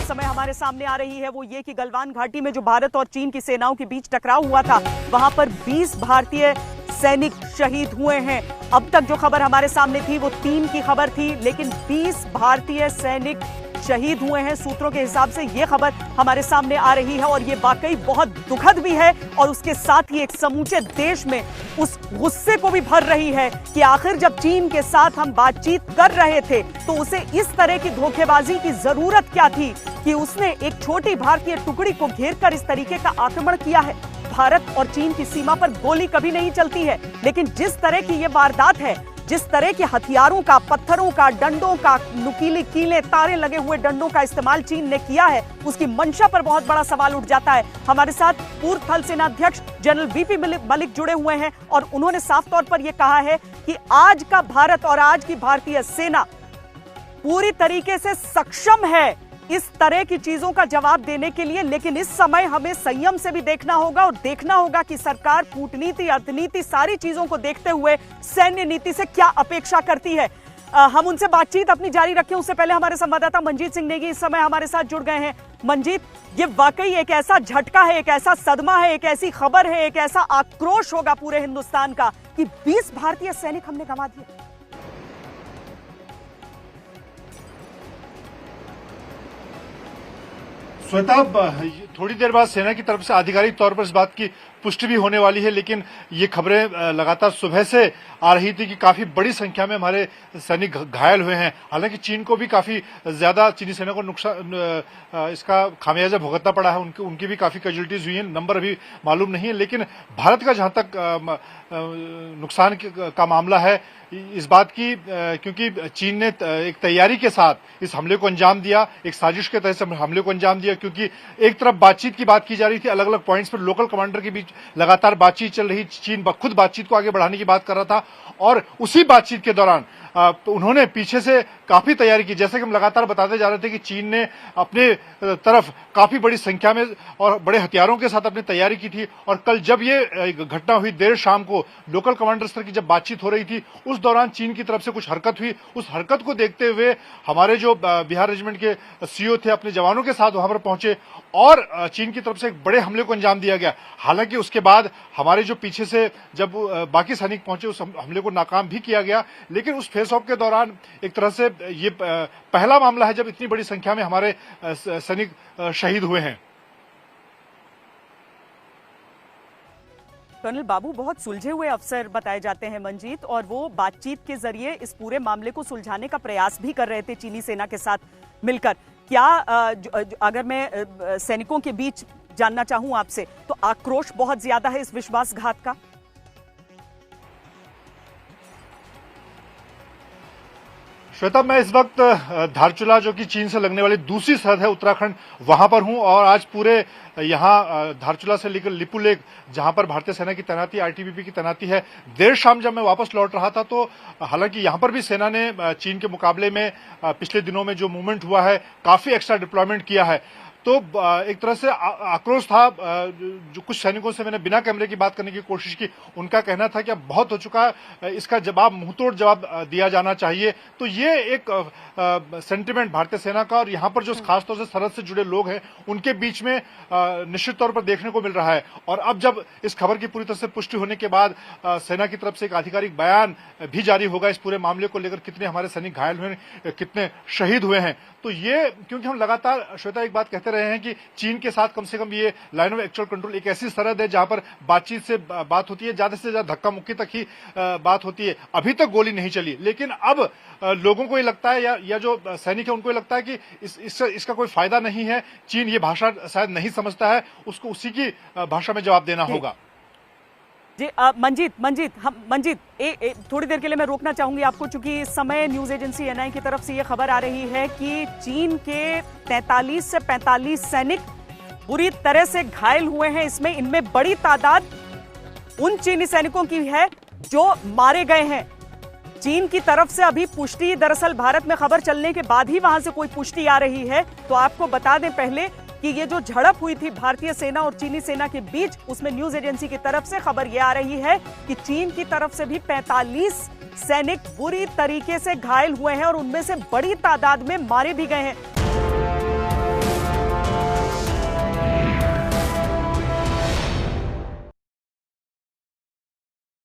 इस समय हमारे सामने आ रही है वो ये कि गलवान घाटी में जो भारत और चीन की सेनाओं के बीच टकराव हुआ था, वहां पर 20 भारतीय सैनिक शहीद हुए हैं। अब तक जो खबर हमारे सामने थी वो 3 की खबर थी, लेकिन 20 भारतीय सैनिक शहीद हुए हैं। सूत्रों के हिसाब से ये खबर हमारे सामने आ रही है और ये वाकई बहुत दुखद भी है और उसके साथ ही एक समूचे देश में उस गुस्से को भी भर रही है कि आखिर जब चीन के साथ हम बातचीत कर रहे थे तो उसे इस तरह की धोखेबाजी की जरूरत क्या थी कि उसने एक छोटी भारतीय टुकड़ी को घेरकर इस तरीके का आक्रमण किया है। भारत और चीन की सीमा पर गोली कभी नहीं चलती है, लेकिन जिस तरह की ये वारदात है, जिस तरह के हथियारों का, पत्थरों का, डंडों का, नुकीली कीलें, तारे लगे हुए डंडों का इस्तेमाल चीन ने किया है, उसकी मंशा पर बहुत बड़ा सवाल उठ जाता है। हमारे साथ पूर्व थल सेना अध्यक्ष जनरल वीपी मलिक जुड़े हुए हैं और उन्होंने साफ तौर पर यह कहा है कि आज का भारत और आज की भारतीय सेना पूरी तरीके से सक्षम है इस तरह की चीजों का जवाब देने के लिए, लेकिन इस समय हमें संयम से भी देखना होगा और देखना होगा कि सरकार कूटनीति, अर्थनीति, सारी चीजों को देखते हुए सैन्य नीति से क्या अपेक्षा करती है। हम उनसे बातचीत अपनी जारी रखें उससे पहले हमारे संवाददाता मंजीत सिंह नेगी इस समय हमारे साथ जुड़ गए हैं। मंजीत, ये वाकई एक ऐसा झटका है, एक ऐसा सदमा है, एक ऐसी खबर है, एक ऐसा आक्रोश होगा पूरे हिंदुस्तान का कि 20 भारतीय सैनिक हमने गंवा दिए। श्वेता, थोड़ी देर बाद सेना की तरफ से आधिकारिक तौर पर इस बात की पुष्टि भी होने वाली है, लेकिन ये खबरें लगातार सुबह से आ रही थी कि काफी बड़ी संख्या में हमारे सैनिक घायल हुए हैं। हालांकि चीन को भी काफी ज्यादा, चीनी सेना को नुकसान, इसका खामियाजा भुगतना पड़ा है, उनकी भी काफी कैजुअल्टीज हुई हैं। नंबर अभी मालूम नहीं है, लेकिन भारत का जहां तक नुकसान का मामला है इस बात की, क्योंकि चीन ने एक तैयारी के साथ इस हमले को अंजाम दिया, एक साजिश के तहत हमले को अंजाम दिया, क्योंकि एक तरफ बातचीत की बात की जा रही थी, अलग अलग पॉइंट्स पर लोकल कमांडर के बीच लगातार बातचीत चल रही, चीन खुद बातचीत को आगे बढ़ाने की बात कर रहा था और उसी बातचीत के दौरान उन्होंने पीछे से काफी तैयारी की। जैसे कि हम लगातार बताते जा रहे थे कि चीन ने अपने तरफ काफी बड़ी संख्या में और बड़े हथियारों के साथ अपनी तैयारी की थी और कल जब ये घटना हुई देर शाम को, लोकल कमांडर स्तर की जब बातचीत हो रही थी, उस दौरान चीन की तरफ से कुछ हरकत हुई। उस हरकत को देखते हुए हमारे जो बिहार रेजिमेंट के सीओ थे अपने जवानों के साथ वहां पर पहुंचे और चीन की तरफ से एक बड़े हमले को अंजाम दिया गया। हालांकि उसके बाद हमारे जो पीछे से जब बाकी सैनिक पहुंचे उस हमले को नाकाम भी किया गया, लेकिन उस फेस ऑफ के दौरान एक तरह से ये पहला मामला है जब इतनी बड़ी संख्या में हमारे सैनिक शहीद हुए हैं। कर्नल बाबू बहुत सुलझे हुए अफसर बताए जाते हैं मंजीत, और वो बातचीत के जरिए इस पूरे मामले को सुलझाने का प्रयास भी कर रहे थे चीनी सेना के साथ मिलकर। क्या अगर मैं सैनिकों के बीच जानना चाहूं आपसे, तो आक्रोश बहुत ज्यादा है इस विश्वासघात का? श्वेता, मैं इस वक्त धारचूला जो कि चीन से लगने वाली दूसरी सरहद है उत्तराखंड, वहां पर हूं और आज पूरे यहां धारचूला से लेकर लिपुलेख जहां पर भारतीय सेना की तैनाती, आईटीबीपी की तैनाती है, देर शाम जब मैं वापस लौट रहा था तो हालांकि यहां पर भी सेना ने चीन के मुकाबले में पिछले दिनों में जो मूवमेंट हुआ है, काफी एक्स्ट्रा डिप्लॉयमेंट किया है, तो एक तरह से आक्रोश था। जो कुछ सैनिकों से मैंने बिना कैमरे की बात करने की कोशिश की, उनका कहना था कि अब बहुत हो चुका है, इसका जवाब मुंहतोड़ जवाब दिया जाना चाहिए। तो ये एक सेंटिमेंट भारतीय सेना का और यहाँ पर जो खासतौर से सरहद से जुड़े लोग हैं उनके बीच में निश्चित तौर पर देखने को मिल रहा है। और अब जब इस खबर की पूरी तरह से पुष्टि होने के बाद सेना की तरफ से एक आधिकारिक बयान भी जारी होगा इस पूरे मामले को लेकर, कितने हमारे सैनिक घायल हुए, कितने शहीद हुए हैं। तो ये, क्योंकि हम लगातार श्वेता एक बात कहते रहे हैं कि चीन के साथ कम से कम ये लाइन ऑफ एक्चुअल कंट्रोल एक ऐसी सरहद है जहां पर बातचीत से बात होती है, ज्यादा से ज्यादा धक्का मुक्की तक ही बात होती है। अभी तक गोली नहीं चली, लेकिन अब लोगों को ये लगता है या जो सैनिक है उनको ये लगता है कि इसका कोई फायदा नहीं है। चीन ये भाषा शायद नहीं समझता है, उसको उसी की भाषा में जवाब देना होगा। जी मंजीत, थोड़ी देर के लिए मैं रोकना चाहूंगी आपको, चूंकि इस समय न्यूज एजेंसी एनआई की तरफ से यह खबर आ रही है कि चीन के 43 से 45 सैनिक बुरी तरह से घायल हुए हैं। इनमें बड़ी तादाद उन चीनी सैनिकों की है जो मारे गए हैं। चीन की तरफ से अभी पुष्टि, दरअसल भारत में खबर चलने के बाद ही वहां से कोई पुष्टि आ रही है। तो आपको बता दें पहले कि ये जो झड़प हुई थी भारतीय सेना और चीनी सेना के बीच, उसमें न्यूज एजेंसी की तरफ से खबर यह आ रही है कि चीन की तरफ से भी 45 सैनिक बुरी तरीके से घायल हुए हैं और उनमें से बड़ी तादाद में मारे भी गए हैं।